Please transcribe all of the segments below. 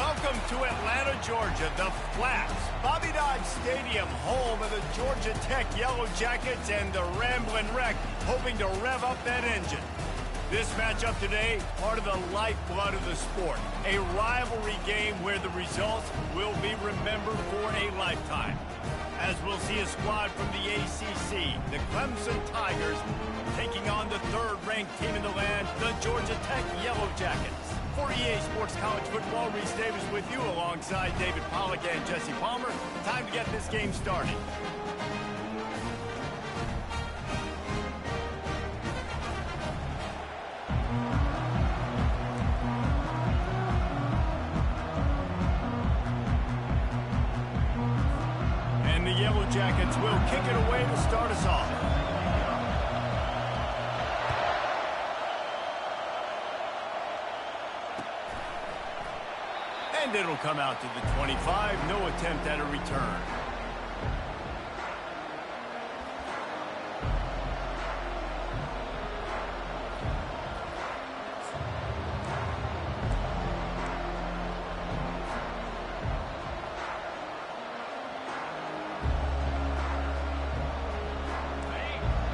Welcome to Atlanta, Georgia, the Flats. Bobby Dodge Stadium, home of the Georgia Tech Yellow Jackets and the Ramblin' Wreck, hoping to rev up that engine. This matchup today, part of the lifeblood of the sport. A rivalry game where the results will be remembered for a lifetime. As we'll see a squad from the ACC, the Clemson Tigers, taking on the third-ranked team in the land, the Georgia Tech Yellow Jackets. For EA Sports College Football, Reese Davis with you alongside David Pollack and Jesse Palmer. Time to get this game started. And the Yellow Jackets will kick it away to start us off. And it'll come out to the 25. No attempt at a return.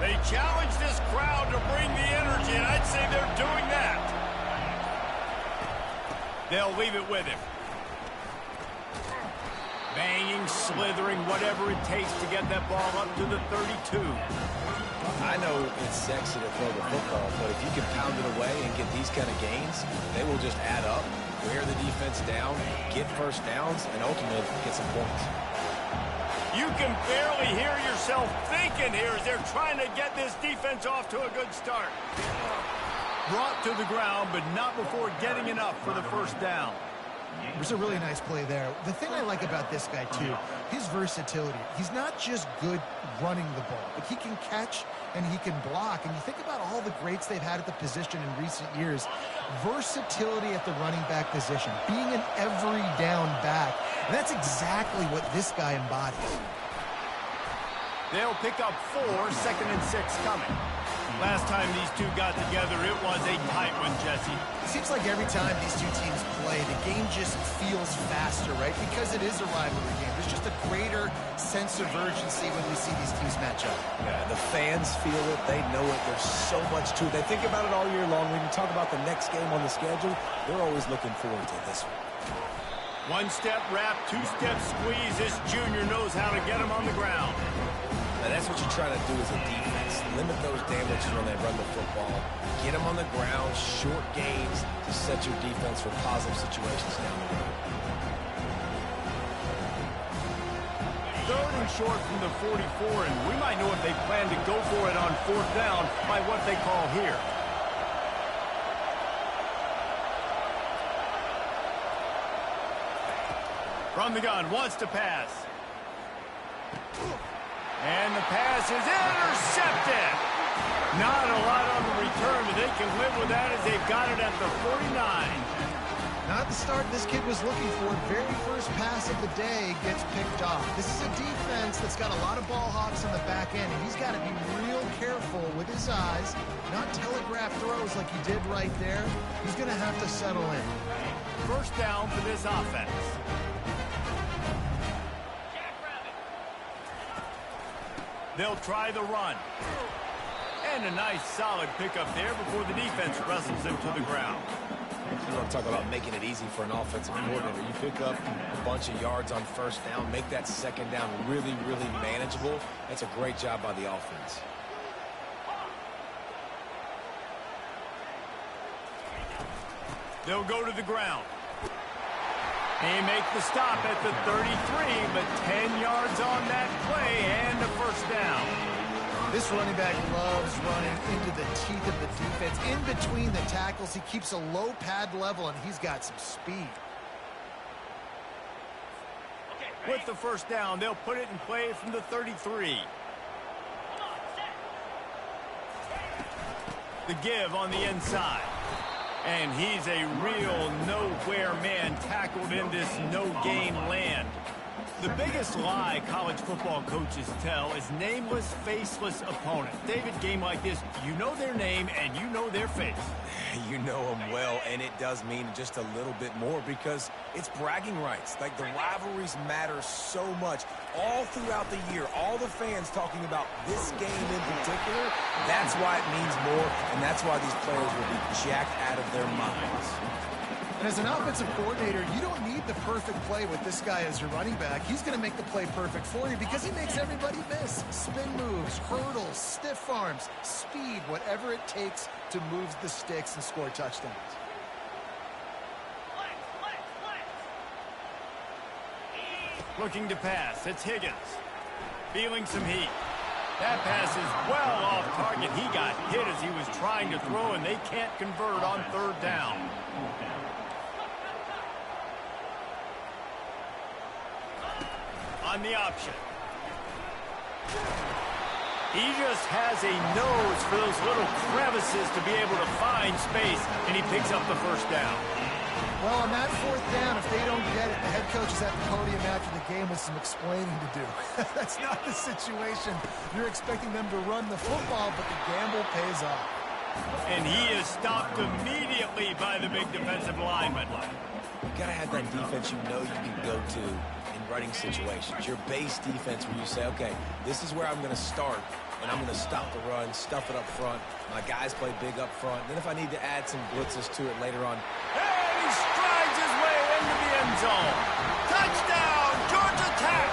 They challenge this crowd to bring the energy, and I'd say they're doing that. They'll leave it with him. Banging, slithering, whatever it takes to get that ball up to the 32. I know it's sexy to throw the football, but if you can pound it away and get these kind of gains, they will just add up, wear the defense down, get first downs, and ultimately get some points. You can barely hear yourself thinking here as they're trying to get this defense off to a good start. Brought to the ground, but not before getting enough for the first down. It was a really nice play there. The thing I like about this guy, too, his versatility. He's not just good running the ball, but he can catch and he can block. And you think about all the greats they've had at the position in recent years. Versatility at the running back position, being an every down back. And that's exactly what this guy embodies. They'll pick up 4, 2nd and 6 coming. Last time these two got together, it was a tight one, Jesse. It seems like every time these two teams play, the game just feels faster, right? Because it is a rivalry game. There's just a greater sense of urgency when we see these teams match up. Yeah, the fans feel it. They know it. There's so much to it. They think about it all year long. When you talk about the next game on the schedule, they're always looking forward to this one. One-step wrap, two-step squeeze. This junior knows how to get him on the ground. Now, that's what you try to do as a defense. Limit those damages when they run the football. Get them on the ground, short gains to set your defense for positive situations down the road. 3rd and short from the 44, and we might know if they plan to go for it on 4th down by what they call here. From the gun, wants to pass. And the pass is intercepted. Not a lot on the return, but they can live with that as they've got it at the 49. Not the start this kid was looking for. Very first pass of the day gets picked off. This is a defense that's got a lot of ball hawks on the back end, and he's got to be real careful with his eyes, not telegraph throws like he did right there. He's going to have to settle in. First down for this offense. They'll try the run. And a nice solid pickup there before the defense wrestles him to the ground. You want to talk about making it easy for an offensive coordinator. You pick up a bunch of yards on first down, make that second down really, really manageable. That's a great job by the offense. They'll go to the ground. They make the stop at the 33, but 10 yards on that play and a first down. This running back loves running into the teeth of the defense. In between the tackles, he keeps a low pad level, and he's got some speed. With the first down, they'll put it in play from the 33. The give on the inside. And he's a real nowhere man tackled in this no-gain land. The biggest lie college football coaches tell is nameless, faceless opponents. David, game like this, you know their name and you know their face. You know them well, and it does mean just a little bit more because it's bragging rights. Like, the rivalries matter so much all throughout the year. All the fans talking about this game in particular, that's why it means more, and that's why these players will be jacked out of their minds. And as an offensive coordinator, you don't need the perfect play with this guy as your running back. He's going to make the play perfect for you because he makes everybody miss. Spin moves, hurdles, stiff arms, speed, whatever it takes to move the sticks and score touchdowns. Looking to pass. It's Higgins. Feeling some heat. That pass is well off target. He got hit as he was trying to throw, and they can't convert on third down. On the option. He just has a nose for those little crevices to be able to find space, and he picks up the first down. Well, on that fourth down, if they don't get it, the head coach is at the podium after the game with some explaining to do. That's not the situation. You're expecting them to run the football, but the gamble pays off. And he is stopped immediately by the big defensive lineman. You gotta have that defense you know you can go to in running situations. Your base defense where you say, okay, this is where I'm gonna start, and I'm gonna stop the run, stuff it up front. My guys play big up front. Then if I need to add some blitzes to it later on. And he strides his way into the end zone. Touchdown, Georgia Tech!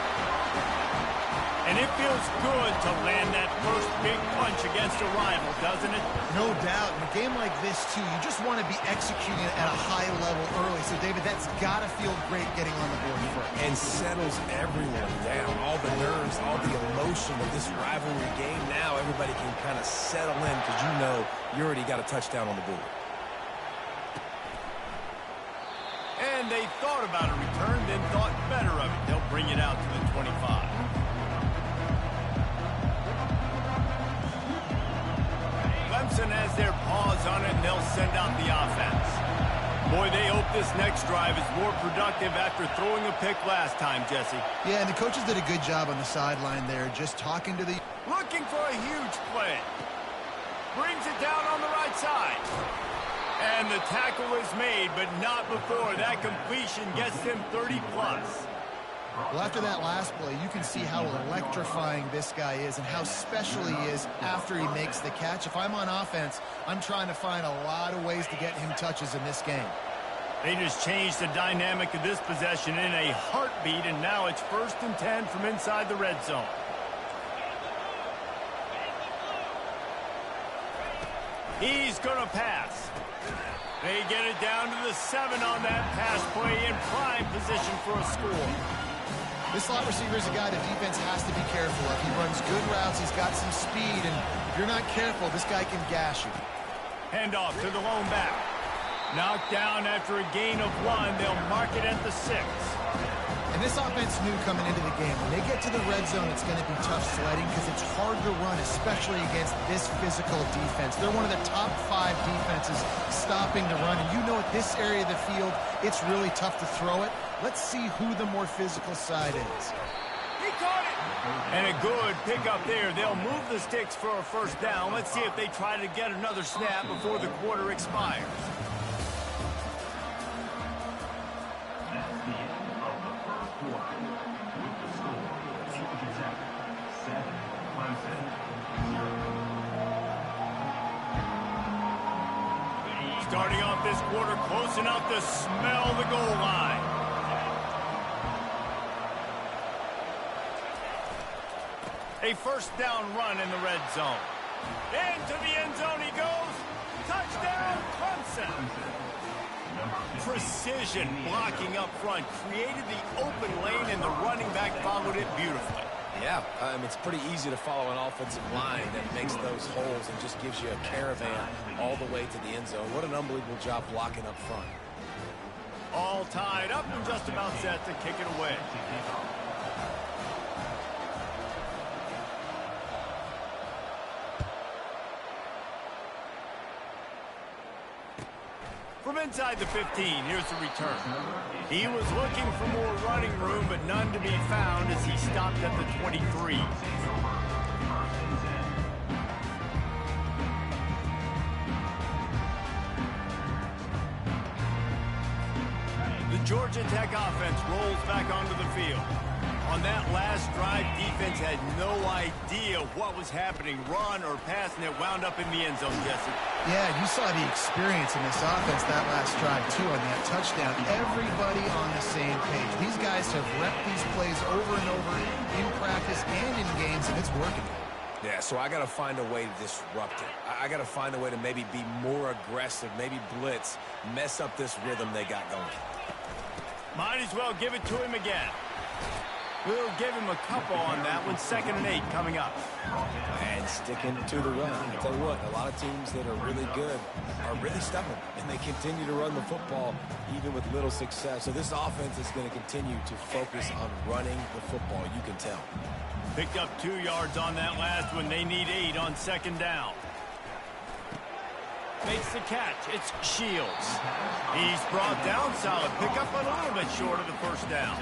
And it feels good to land that first big punch against a rival, doesn't it? No doubt. In a game like this, too, you just want to be executing at a high level early. So, David, that's got to feel great getting on the board first. And settles everyone down. All the nerves, all the emotion of this rivalry game. Now everybody can kind of settle in because you know you already got a touchdown on the board. And they thought about a return, then thought better of it. They'll bring it out to the 25. Clemson has their paws on it, and they'll send out the offense. Boy, they hope this next drive is more productive after throwing a pick last time, Jesse. Yeah, and the coaches did a good job on the sideline there, just talking to the... Looking for a huge play. Brings it down on the right side. And the tackle is made, but not before. That completion gets them 30-plus. Well, after that last play, you can see how electrifying this guy is and how special he is after he makes the catch. If I'm on offense, I'm trying to find a lot of ways to get him touches in this game. They just changed the dynamic of this possession in a heartbeat, and now it's 1st and 10 from inside the red zone. He's going to pass. They get it down to the 7 on that pass play in prime position for a score. This slot receiver is a guy the defense has to be careful of. He runs good routes. He's got some speed, and if you're not careful, this guy can gash you. Handoff to the lone back. Knocked down after a gain of 1. They'll mark it at the 6. And this offense knew coming into the game, when they get to the red zone, it's going to be tough sledding because it's hard to run, especially against this physical defense. They're one of the top 5 defenses stopping the run, and you know at this area of the field, it's really tough to throw it. Let's see who the more physical side is. He caught it! And a good pickup there. They'll move the sticks for a first down. Let's see if they try to get another snap before the quarter expires. Starting off this quarter close enough to smell the goal line. A first down run in the red zone. Into the end zone he goes. Touchdown, Clemson. Precision blocking up front created the open lane, and the running back followed it beautifully. Yeah, it's pretty easy to follow an offensive line that makes those holes and just gives you a caravan all the way to the end zone. What an unbelievable job blocking up front. All tied up and just about set to kick it away. From inside the 15, here's the return. He was looking for more running room, but none to be found as he stopped at the 23. The Georgia Tech offense rolls back onto the field. On that last drive, defense had no idea what was happening. Run or pass, and it wound up in the end zone, Jesse. Yeah, you saw the experience in this offense that last drive, too, on that touchdown. Everybody on the same page. These guys have repped these plays over and over in practice and in games, and it's working. Yeah, so I got to find a way to disrupt it. I got to find a way to maybe be more aggressive, maybe blitz, mess up this rhythm they got going. Might as well give it to him again. We'll give him a couple on that one. 2nd and 8 coming up. And sticking to the run. I tell you what, a lot of teams that are really good are really stubborn, and they continue to run the football even with little success. So this offense is going to continue to focus on running the football, you can tell. Picked up 2 yards on that last one. They need 8 on 2nd down. Makes the catch. It's Shields. He's brought down solid. Pick up a little bit short of the 1st down.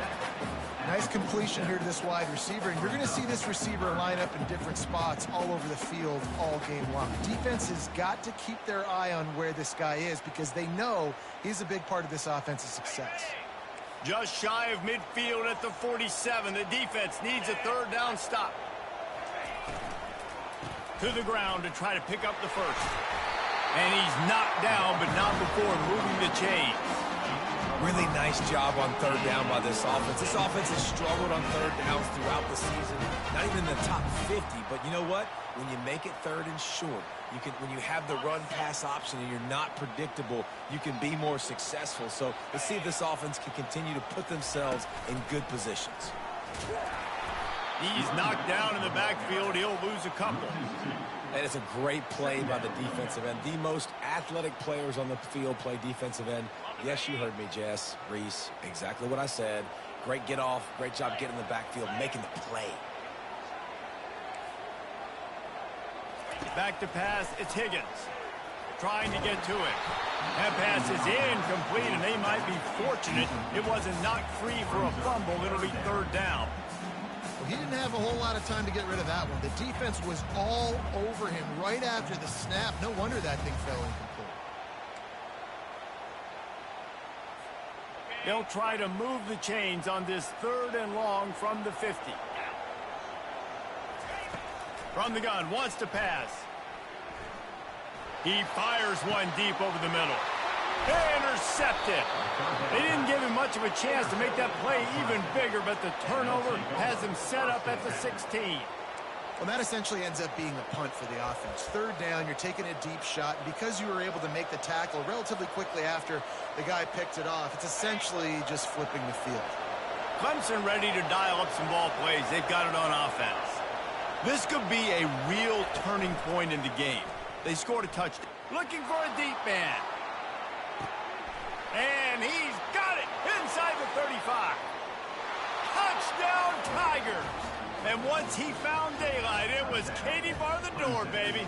Nice completion here to this wide receiver, and you're going to see this receiver line up in different spots all over the field all game long. Defense has got to keep their eye on where this guy is because they know he's a big part of this offense's success. Just shy of midfield at the 47. The defense needs a 3rd down stop. To the ground to try to pick up the 1st. And he's knocked down, but not before moving the chains. Really nice job on 3rd down by this offense. This offense has struggled on 3rd downs throughout the season. Not even in the top 50, but you know what? When you make it 3rd and short, when you have the run-pass option and you're not predictable, you can be more successful. So let's see if this offense can continue to put themselves in good positions. He's knocked down in the backfield. He'll lose a couple. And it's a great play by the defensive end. The most athletic players on the field play defensive end. Yes, you heard me, Jess, Reese. Exactly what I said. Great get off. Great job getting in the backfield, making the play. Back to pass. It's Higgins. Trying to get to it. That pass is incomplete, and they might be fortunate it wasn't knocked free for a fumble. It'll be 3rd down. Well, he didn't have a whole lot of time to get rid of that one. The defense was all over him right after the snap. No wonder that thing fell incomplete. They'll try to move the chains on this 3rd and long from the 50. From the gun, wants to pass. He fires one deep over the middle. Intercepted. They didn't give him much of a chance to make that play even bigger, but the turnover has him set up at the 16. Well, that essentially ends up being a punt for the offense. 3rd down, you're taking a deep shot, and because you were able to make the tackle relatively quickly after the guy picked it off, it's essentially just flipping the field. Clemson ready to dial up some ball plays. They've got it on offense. This could be a real turning point in the game. They scored a touchdown. Looking for a deep man. And he's got it inside the 35. Touchdown, Tigers. And once he found daylight, it was Katie bar the door, baby.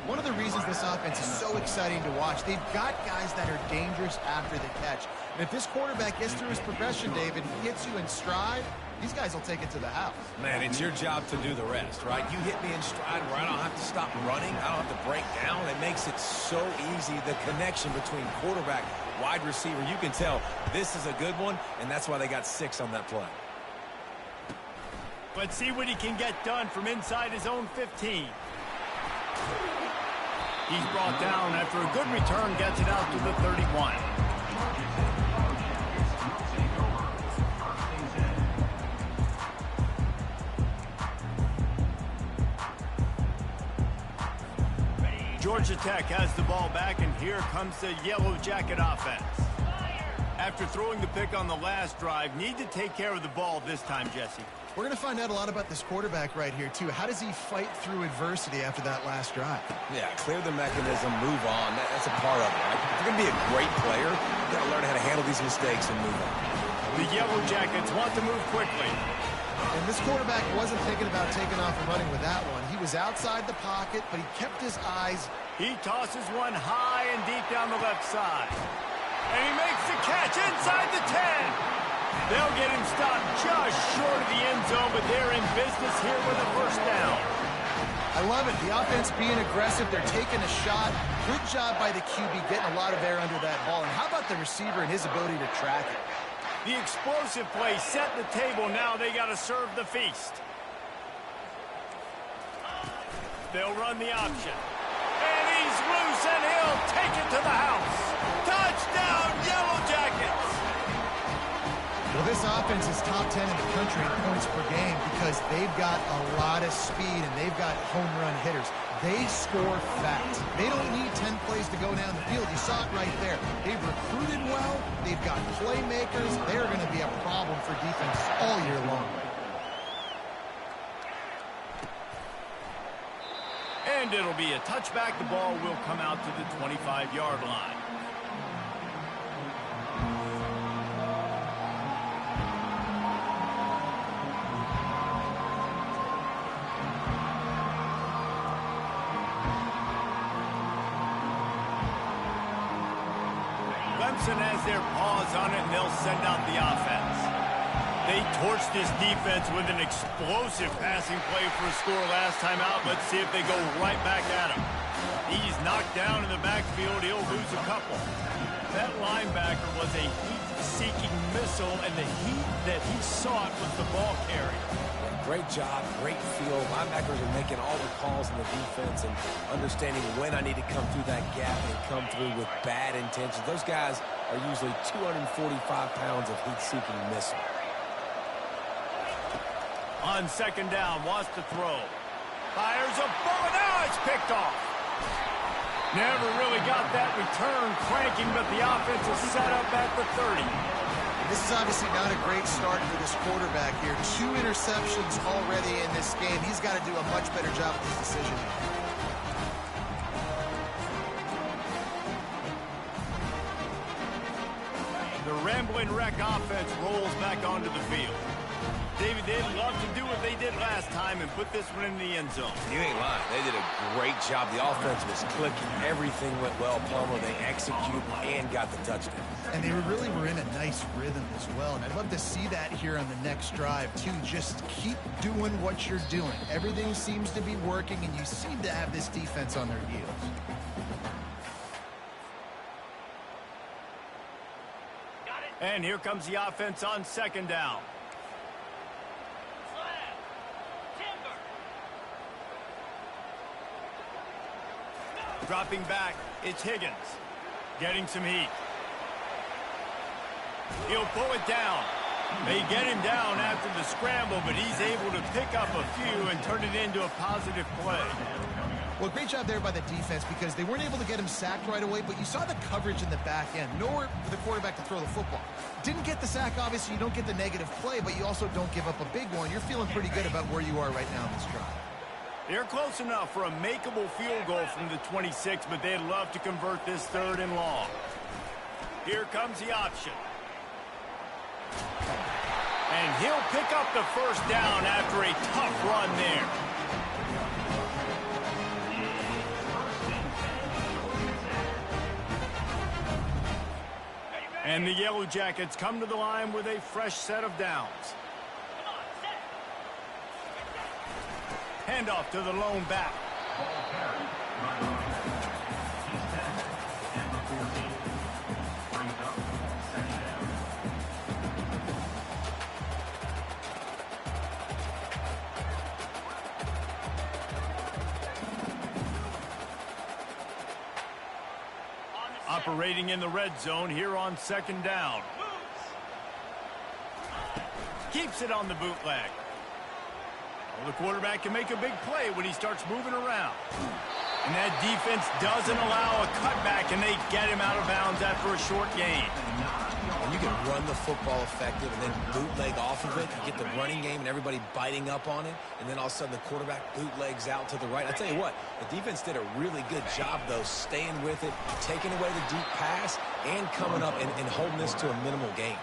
One of the reasons this offense is so exciting to watch, they've got guys that are dangerous after the catch. And if this quarterback gets through his progression, David, gets you in stride, these guys will take it to the house. Man, it's your job to do the rest, right? You hit me in stride where I don't have to stop running. I don't have to break down. It makes it so easy, the connection between quarterback, wide receiver. You can tell this is a good one, and that's why they got 6 on that play. Let's see what he can get done from inside his own 15. He's brought down after a good return, gets it out to the 31. Georgia Tech has the ball back, and here comes the Yellow Jacket offense. After throwing the pick on the last drive, need to take care of the ball this time, Jesse. We're going to find out a lot about this quarterback right here, too. How does he fight through adversity after that last drive? Yeah, clear the mechanism, move on. That's a part of it, right? If you're going to be a great player, you've got to learn how to handle these mistakes and move on. The Yellow Jackets want to move quickly. And this quarterback wasn't thinking about taking off and running with that one. He was outside the pocket, but he kept his eyes. He tosses one high and deep down the left side. And he makes the catch inside the 10. They'll get him stopped just short of the end zone, but they're in business here with a first down. I love it. The offense being aggressive. They're taking a shot. Good job by the QB getting a lot of air under that ball. And how about the receiver and his ability to track it? The explosive play set the table. Now they got to serve the feast. They'll run the option. And he's loose, and he'll take it to the house. Touchdown, Yellow Jackets! Well, this offense is top 10 in the country in points per game because they've got a lot of speed and they've got home run hitters. They score fast. They don't need 10 plays to go down the field. You saw it right there. They've recruited well. They've got playmakers. They're going to be a problem for defense all year long. And it'll be a touchback. The ball will come out to the 25-yard line. Clemson has their paws on it, and they'll send out the offense. They torched this defense with an explosive passing play for a score last time out. Let's see if they go right back at him. He's knocked down in the backfield. He'll lose a couple. That linebacker was a heat-seeking missile, and the heat that he sought was the ball carrier. Great job, great feel. Linebackers are making all the calls in the defense and understanding when I need to come through that gap and come through with bad intentions. Those guys are usually 245 pounds of heat-seeking missile. On second down, wants to throw. Fires a ball, now it's picked off. Never really got that return cranking, but the offense is set up at the 30. This is obviously not a great start for this quarterback here. 2 interceptions already in this game. He's got to do a much better job with his decision. The Rambling Wreck offense rolls back onto the field. David, they'd love to do what they did last time and put this one in the end zone. You ain't lying. They did a great job. The offense was clicking. Everything went well. Plummer, they executed and got the touchdown. And they really were in a nice rhythm as well. And I'd love to see that here on the next drive, too. Just keep doing what you're doing. Everything seems to be working, and you seem to have this defense on their heels. And here comes the offense on second down. Dropping back, it's Higgins. Getting some heat. He'll pull it down. They get him down after the scramble, but he's able to pick up a few and turn it into a positive play. Well, great job there by the defense because they weren't able to get him sacked right away, but you saw the coverage in the back end. Nowhere for the quarterback to throw the football. Didn't get the sack, obviously. You don't get the negative play, but you also don't give up a big one. You're feeling pretty good about where you are right now in this drive. They're close enough for a makeable field goal from the 26, but they'd love to convert this 3rd and long. Here comes the option. And he'll pick up the first down after a tough run there. And the Yellow Jackets come to the line with a fresh set of downs. Handoff to the lone back. Operating in the red zone here on second down. Keeps it on the bootleg. Well, the quarterback can make a big play when he starts moving around. And that defense doesn't allow a cutback, and they get him out of bounds after a short gain. When you can run the football effective and then bootleg off of it, you get the running game and everybody biting up on it, and then all of a sudden the quarterback bootlegs out to the right. I tell you what, the defense did a really good job, though, staying with it, taking away the deep pass, and coming up and holding this to a minimal gain.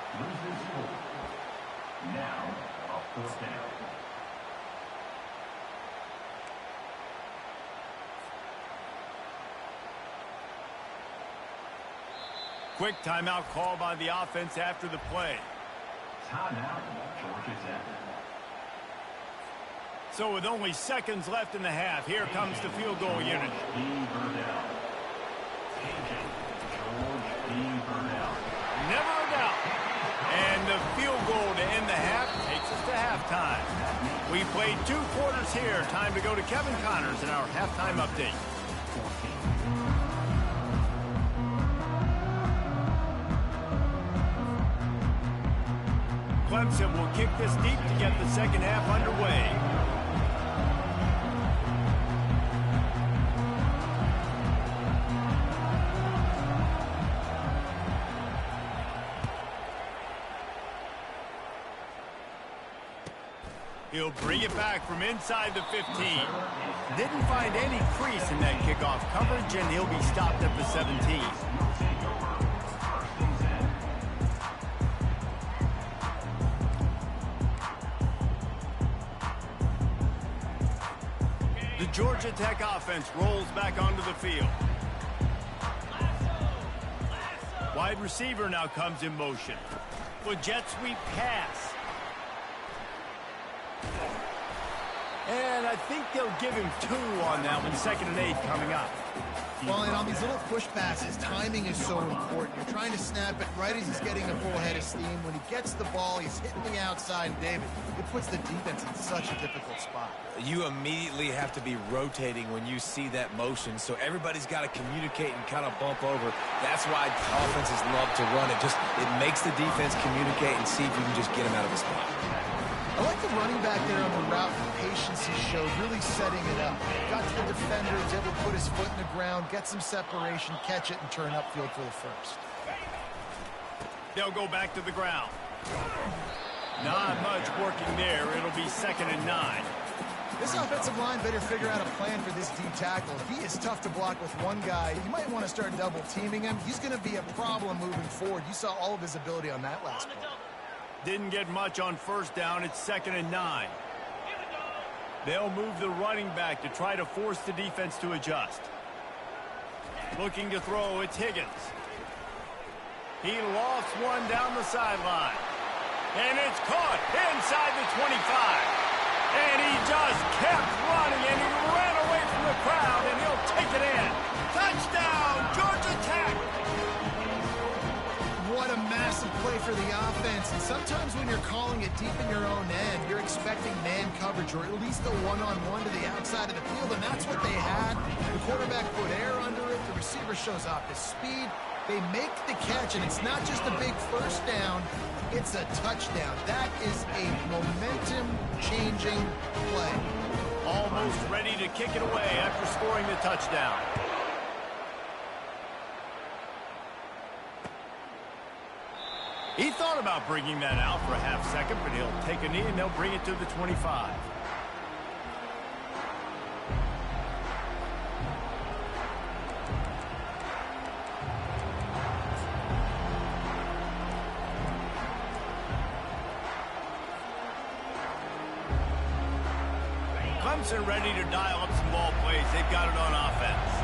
Quick timeout call by the offense after the play. Timeout, Georgia Tech. So with only seconds left in the half, here comes the field goal unit. Never a doubt. And the field goal to end the half takes us to halftime. We played 2 quarters here. Time to go to Kevin Connors in our halftime update. Clemson will kick this deep to get the second half underway. He'll bring it back from inside the 15. Didn't find any crease in that kickoff coverage, and he'll be stopped at the 17. The Georgia Tech offense rolls back onto the field. Wide receiver now comes in motion. With jet sweep pass. And I think they'll give him 2 on that one. 2nd and 8 coming up. Well, and on these little push passes, timing is so important. You're trying to snap it right as he's getting a full head of steam. When he gets the ball, he's hitting the outside, David. It puts the defense in such a difficult spot. You immediately have to be rotating when you see that motion, so everybody's got to communicate and kind of bump over. That's why offenses love to run it. It makes the defense communicate and see if you can just get him out of his spot. I like the running back there on the route, the patience he showed, really setting it up. Got to the defender, was able to put his foot in the ground, get some separation, catch it, and turn upfield for the first. They'll go back to the ground. Not much working there. It'll be 2nd and 9. This offensive line better figure out a plan for this D tackle. He is tough to block with one guy. You might want to start double teaming him. He's going to be a problem moving forward. You saw all of his ability on that last play. Didn't get much on 1st down. It's 2nd and 9. They'll move the running back to try to force the defense to adjust. Looking to throw, it's Higgins. He lofts one down the sideline. And it's caught inside the 25. And he just kept running, and he ran away from the crowd, and he'll take it in. Touchdown, Georgia Tech! What a massive play for the offense. And sometimes when you're calling it deep in your own end, you're expecting man coverage or at least a one-on-one to the outside of the field, and that's what they had. The quarterback put air under it. The receiver shows off his speed. They make the catch, and it's not just a big first down. It's a touchdown. That is a momentum-changing play. Almost ready to kick it away after scoring the touchdown. He thought about bringing that out for a half second, but he'll take a knee and they'll bring it to the 25. Clemson ready to dial up some ball plays. They've got it on offense.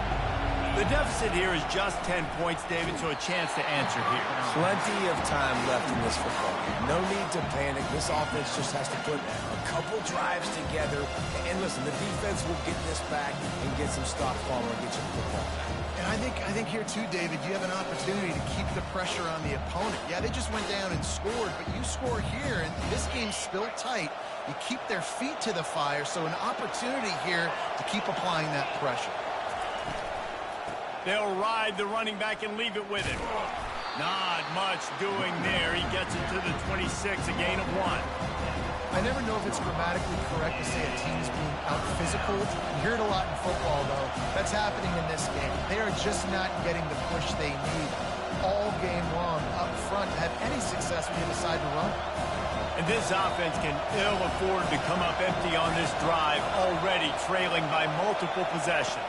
The deficit here is just 10 points, David, so a chance to answer here. Plenty of time left in this football game. No need to panic. This offense just has to put a couple drives together. And listen, the defense will get this back and get some stops, Palmer, and get you the football back. And I think here too, David, you have an opportunity to keep the pressure on the opponent. Yeah, they just went down and scored, but you score here, and this game's still tight. You keep their feet to the fire, so an opportunity here to keep applying that pressure. They'll ride the running back and leave it with him. Not much doing there. He gets it to the 26, a gain of 1. I never know if it's grammatically correct to say a team is being out-physical. You hear it a lot in football, though. That's happening in this game. They are just not getting the push they need all game long up front to have any success when you decide to run. And this offense can ill afford to come up empty on this drive, already trailing by multiple possessions.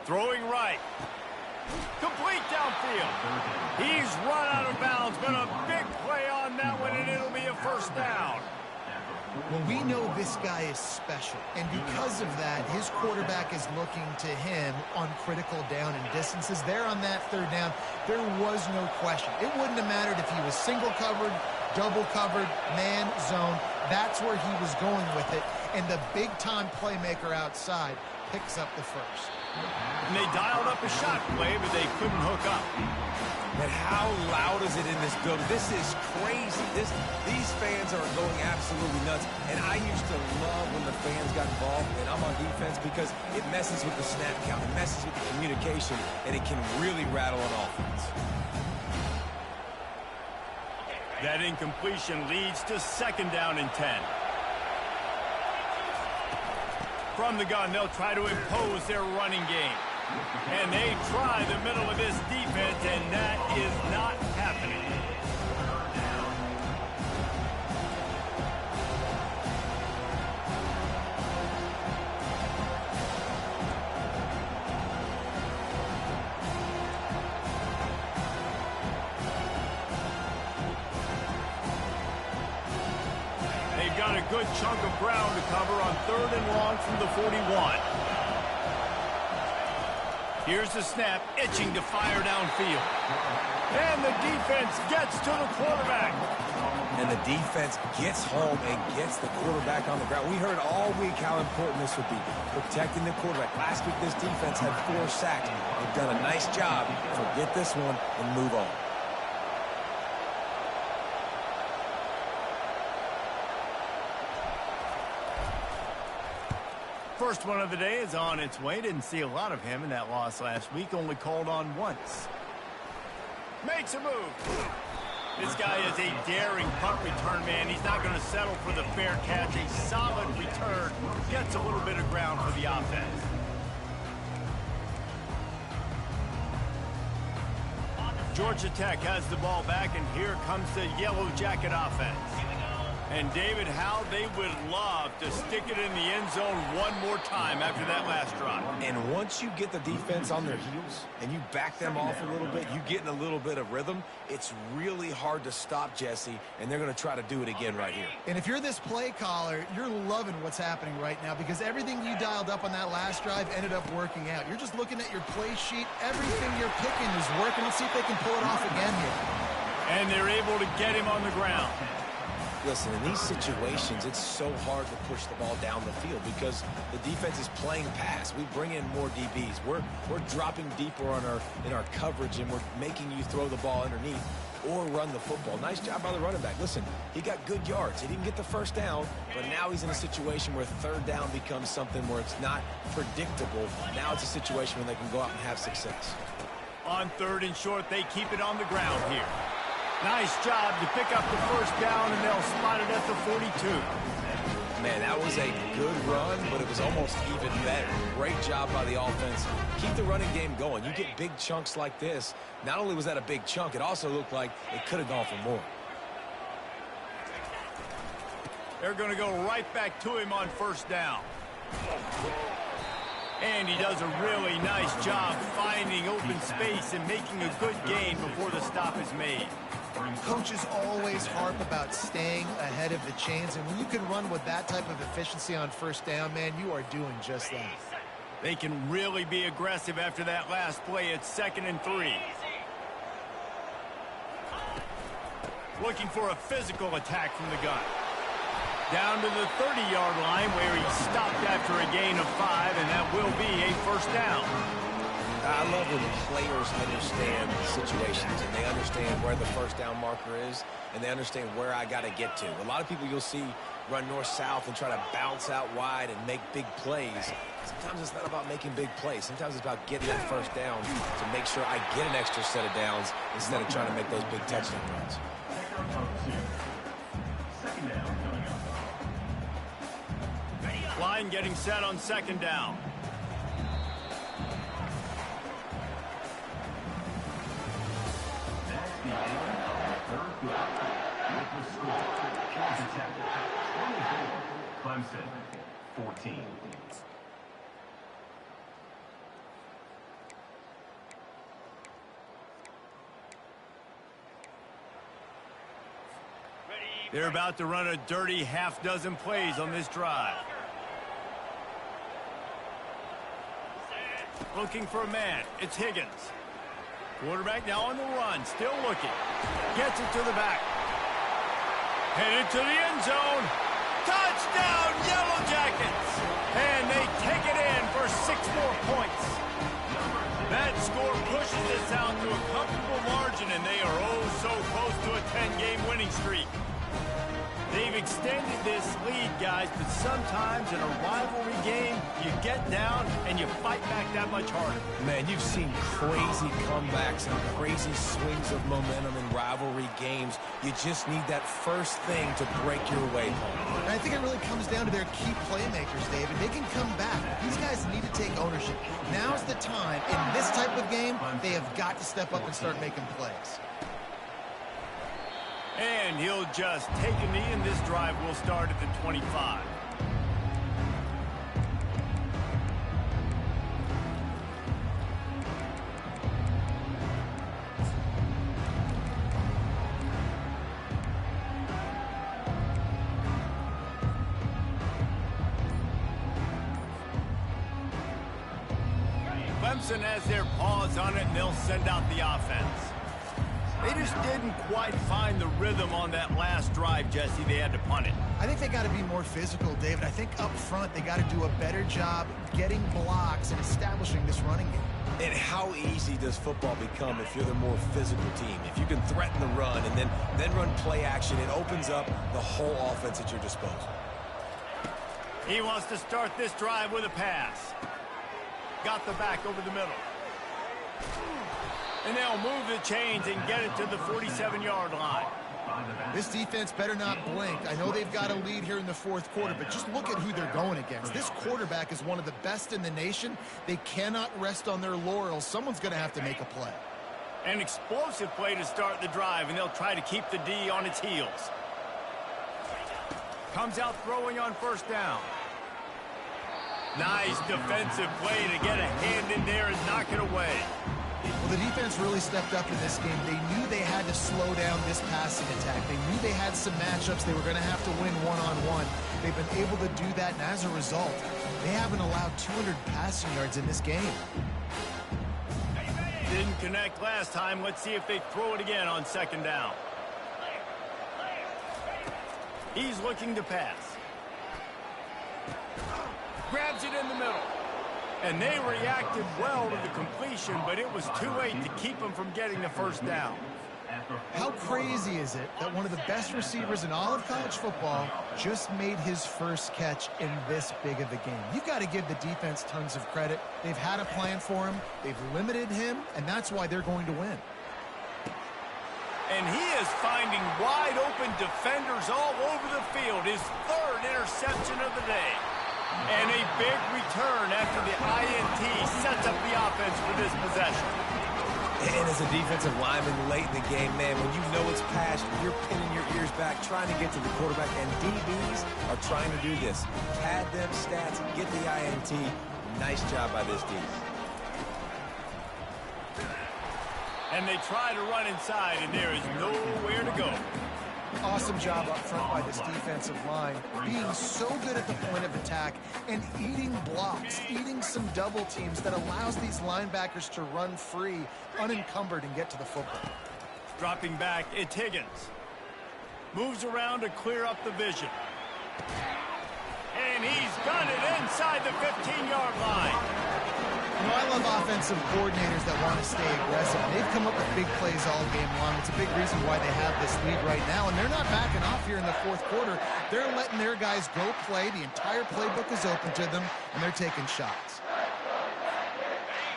Throwing right. Complete downfield. He's run out of bounds, but a big play on that one, and it'll be a first down. Well, we know this guy is special, and because of that, his quarterback is looking to him on critical down and distances. There on that third down, there was no question. It wouldn't have mattered if he was single covered, double covered, man, zone. That's where he was going with it, and the big-time playmaker outside picks up the first. And they dialed up a shot play, but they couldn't hook up. But how loud is it in this building? This is crazy. These fans are going absolutely nuts. And I used to love when the fans got involved, and I'm on defense because it messes with the snap count, it messes with the communication, and it can really rattle an offense. That incompletion leads to 2nd down and 10. From the gun, they'll try to impose their running game. And they try the middle of this defense, and that is not happening. They've got a good chunk of ground to cover on 3rd and long from the 41. Here's the snap, itching to fire downfield. And the defense gets to the quarterback. And the defense gets home and gets the quarterback on the ground. We heard all week how important this would be, protecting the quarterback. Last week, this defense had 4 sacks. They've done a nice job. Forget this one and move on. First one of the day is on its way. Didn't see a lot of him in that loss last week. Only called on once. Makes a move. This guy is a daring punt return man. He's not going to settle for the fair catch. A solid return. Gets a little bit of ground for the offense. Georgia Tech has the ball back, and here comes the Yellow Jacket offense. And David, how they would love to stick it in the end zone one more time after that last drive. And once you get the defense on their heels and you back them off a little bit, you get in a little bit of rhythm, it's really hard to stop, Jesse, and they're going to try to do it again right here. And if you're this play caller, you're loving what's happening right now because everything you dialed up on that last drive ended up working out. You're just looking at your play sheet. Everything you're picking is working. Let's see if they can pull it off again here. And they're able to get him on the ground. Listen, in these situations, it's so hard to push the ball down the field because the defense is playing pass. We bring in more DBs. We're dropping deeper in our coverage, and we're making you throw the ball underneath or run the football. Nice job by the running back. Listen, he got good yards. He didn't get the first down, but now he's in a situation where 3rd down becomes something where it's not predictable. Now it's a situation where they can go out and have success. On 3rd and short, they keep it on the ground here. Nice job to pick up the first down, and they'll spot it at the 42. Man, that was a good run, but it was almost even better. Great job by the offense. Keep the running game going. You get big chunks like this. Not only was that a big chunk, it also looked like it could have gone for more. They're going to go right back to him on 1st down. And he does a really nice job finding open space and making a good gain before the stop is made. Coaches always harp about staying ahead of the chains, and when you can run with that type of efficiency on 1st down, man, you are doing just that. They can really be aggressive after that last play. It's 2nd and 3. Looking for a physical attack from the gun. Down to the 30-yard line where he stopped after a gain of 5, and that will be a 1st down. I love when players understand situations and they understand where the 1st down marker is and they understand where I got to get to. A lot of people you'll see run north-south and try to bounce out wide and make big plays. Sometimes it's not about making big plays. Sometimes it's about getting that 1st down to make sure I get an extra set of downs instead of trying to make those big touchdown runs. Line getting set on 2nd down. Clemson, 14. Ready, They're about to run a dirty half-dozen plays on this drive. Looking for a man. It's Higgins. Quarterback now on the run. Still looking. Gets it to the back. Headed to the end zone. Touchdown, Yellow Jackets! And they take it in for 6 more points. That score pushes this out to a comfortable margin, and they are oh so close to a 10-game winning streak. They've extended this lead, guys, but sometimes in a rivalry game, you get down and you fight back that much harder. Man, you've seen crazy comebacks and crazy swings of momentum in rivalry games. You just need that first thing to break your way home. And I think it really comes down to their key playmakers, David. They can come back. These guys need to take ownership. Now's the time. In this type of game, they have got to step up and start making plays. And he'll just take a knee, and this drive will start at the 25. Clemson has their paws on it, and they'll send out the offense. They just didn't quite find the rhythm on that last drive, Jesse. They had to punt it. I think they got to be more physical, David. I think up front they got to do a better job getting blocks and establishing this running game. And how easy does football become if you're the more physical team? If you can threaten the run and then run play action, it opens up the whole offense at your disposal. He wants to start this drive with a pass. Got the back over the middle. And they'll move the chains and get it to the 47-yard line. This defense better not blink. I know they've got a lead here in the fourth quarter, but just look at who they're going against. This quarterback is one of the best in the nation. They cannot rest on their laurels. Someone's going to have to make a play. An explosive play to start the drive, and they'll try to keep the D on its heels. Comes out throwing on first down. Nice defensive play to get a hand in there and knock it away. Well, the defense really stepped up in this game. They knew they had to slow down this passing attack. They knew they had some matchups they were going to have to win one-on-one. They've been able to do that, and as a result, they haven't allowed 200 passing yards in this game. Didn't connect last time. Let's see if they throw it again on second down. He's looking to pass. Grabs it in the middle. And they reacted well to the completion, but it was too late to keep them from getting the first down. How crazy is it that one of the best receivers in all of college football just made his first catch in this big of a game? You've got to give the defense tons of credit. They've had a plan for him. They've limited him, and that's why they're going to win. And he is finding wide open defenders all over the field. His third interception of the day. And a big return after the INT sets up the offense for this possession. And as a defensive lineman late in the game, man, when you know it's past, you're pinning your ears back, trying to get to the quarterback, and DBs are trying to do this. Pad them stats, get the INT. Nice job by this D. And they try to run inside, and there is nowhere to go. Awesome job up front by this defensive line, being so good at the point of attack and eating blocks, eating some double teams that allows these linebackers to run free, unencumbered, and get to the football. Dropping back, it's Higgins. Moves around to clear up the vision. And he's got it inside the 15-yard line. You know, I love offensive coordinators that want to stay aggressive. They've come up with big plays all game long. It's a big reason why they have this lead right now, and they're not backing off here in the fourth quarter. They're letting their guys go play. The entire playbook is open to them, and they're taking shots.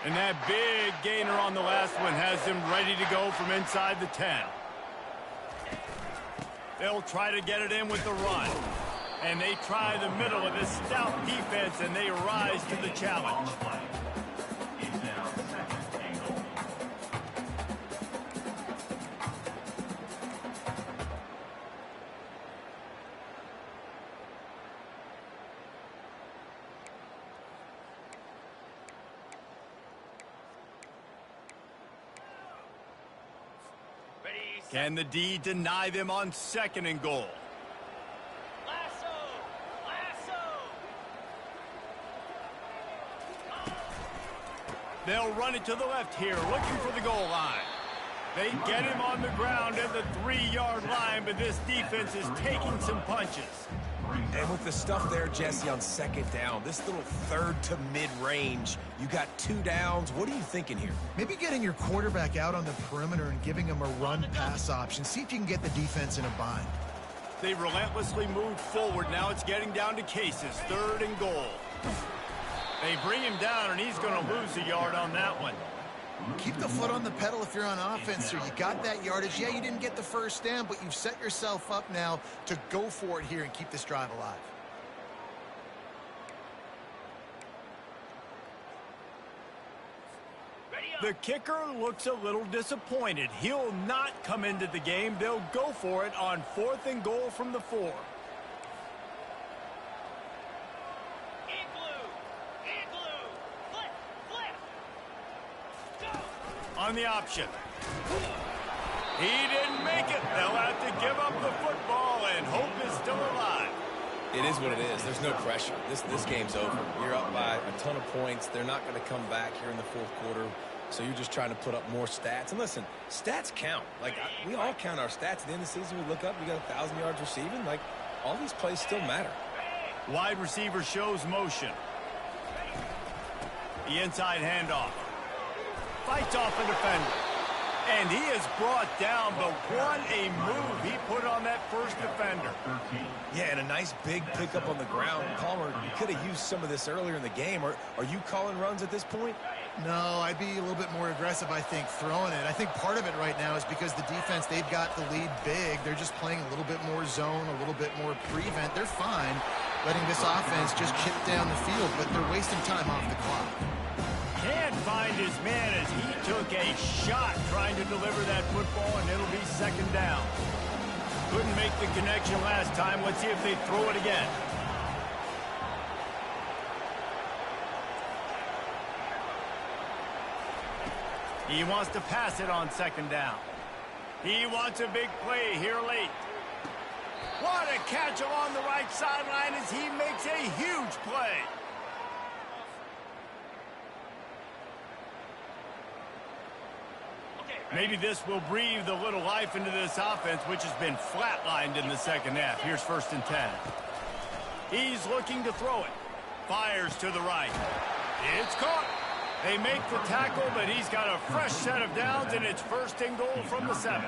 And that big gainer on the last one has them ready to go from inside the 10. They'll try to get it in with the run. And they try the middle of this stout defense, and they rise to the challenge. Can the D deny them on second and goal? They'll run it to the left here, looking for the goal line. They get him on the ground at the 3-yard line, but this defense is taking some punches. And with the stuff there, Jesse, on second down, this little third to mid-range, you got 2 downs. What are you thinking here? Maybe getting your quarterback out on the perimeter and giving him a run-pass option. See if you can get the defense in a bind. They relentlessly move forward. Now it's getting down to Cases, 3rd and goal. They bring him down, and he's going to lose a yard on that one. Keep the foot on the pedal if you're on offense, or you got that yardage. Yeah, you didn't get the first down, but you've set yourself up now to go for it here and keep this drive alive. The kicker looks a little disappointed. He'll not come into the game. They'll go for it on 4th and goal from the 4. On the option. He didn't make it. They'll have to give up the football, and hope is still alive. It is what it is. There's no pressure. This game's over. You're up by a ton of points. They're not going to come back here in the 4th quarter, so you're just trying to put up more stats. And listen, stats count. Like, we all count our stats. At the end of the season, we look up, we got 1,000 yards receiving. Like, all these plays still matter. Wide receiver shows motion. The inside handoff. Fights off a defender. And he is brought down, but what a move he put on that first defender. Yeah, and a nice big pickup on the ground. Palmer, you could have used some of this earlier in the game. Are you calling runs at this point? No, I'd be a little bit more aggressive, I think, throwing it. I think part of it right now is because the defense, they've got the lead big. They're just playing a little bit more zone, a little bit more prevent. They're fine letting this offense just chip down the field, but they're wasting time off the clock. Can't find his man as he took a shot trying to deliver that football, and it'll be 2nd down. Couldn't make the connection last time. Let's see if they throw it again. He wants to pass it on 2nd down. He wants a big play here late. What a catch along the right sideline as he makes a huge play. Maybe this will breathe a little life into this offense, which has been flatlined in the 2nd half. Here's 1st and 10. He's looking to throw it. Fires to the right. It's caught. They make the tackle, but he's got a fresh set of downs, and it's 1st and goal from the 7.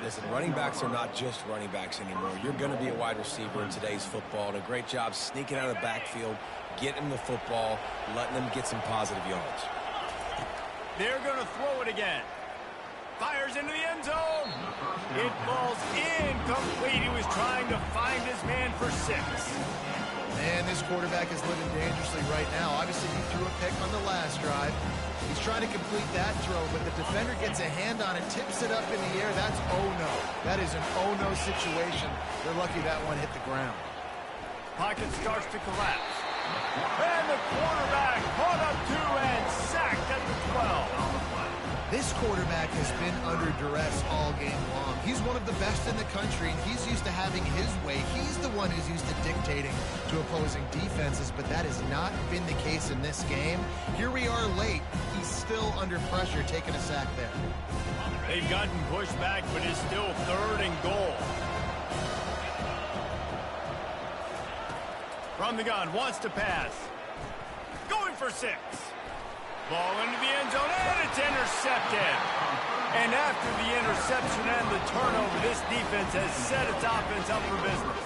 Listen, running backs are not just running backs anymore. You're going to be a wide receiver in today's football, and a great job sneaking out of the backfield, getting the football, letting them get some positive yards. They're going to throw it again. Fires into the end zone. It falls incomplete. He was trying to find his man for 6. Man, this quarterback is living dangerously right now. Obviously, he threw a pick on the last drive. He's trying to complete that throw, but the defender gets a hand on it, tips it up in the air. That's oh-no. That is an oh-no situation. They're lucky that one hit the ground. Pocket starts to collapse. And the quarterback caught up 2 and sacked at the 12. This quarterback has been under duress all game long. He's one of the best in the country, and he's used to having his way. He's the one who's used to dictating to opposing defenses, but that has not been the case in this game. Here we are late. He's still under pressure, taking a sack there. They've gotten pushed back, but it's still 3rd and goal. From the gun, wants to pass. Going for 6. Ball into the end zone, and it's intercepted. And after the interception and the turnover, this defense has set its offense up for business.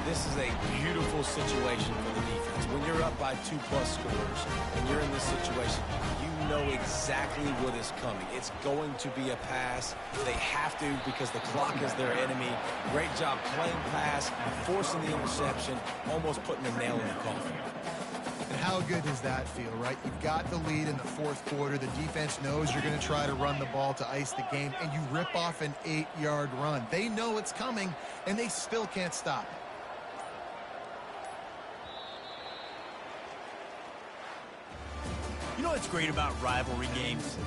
This is a beautiful situation for the defense. When you're up by 2+ scores and you're in this situation, you know exactly what is coming. It's going to be a pass. They have to because the clock is their enemy. Great job playing pass, forcing the interception, almost putting a nail in the coffin. And how good does that feel, right? You've got the lead in the 4th quarter. The defense knows you're going to try to run the ball to ice the game, and you rip off an 8-yard run. They know it's coming, and they still can't stop it. You know what's great about rivalry games?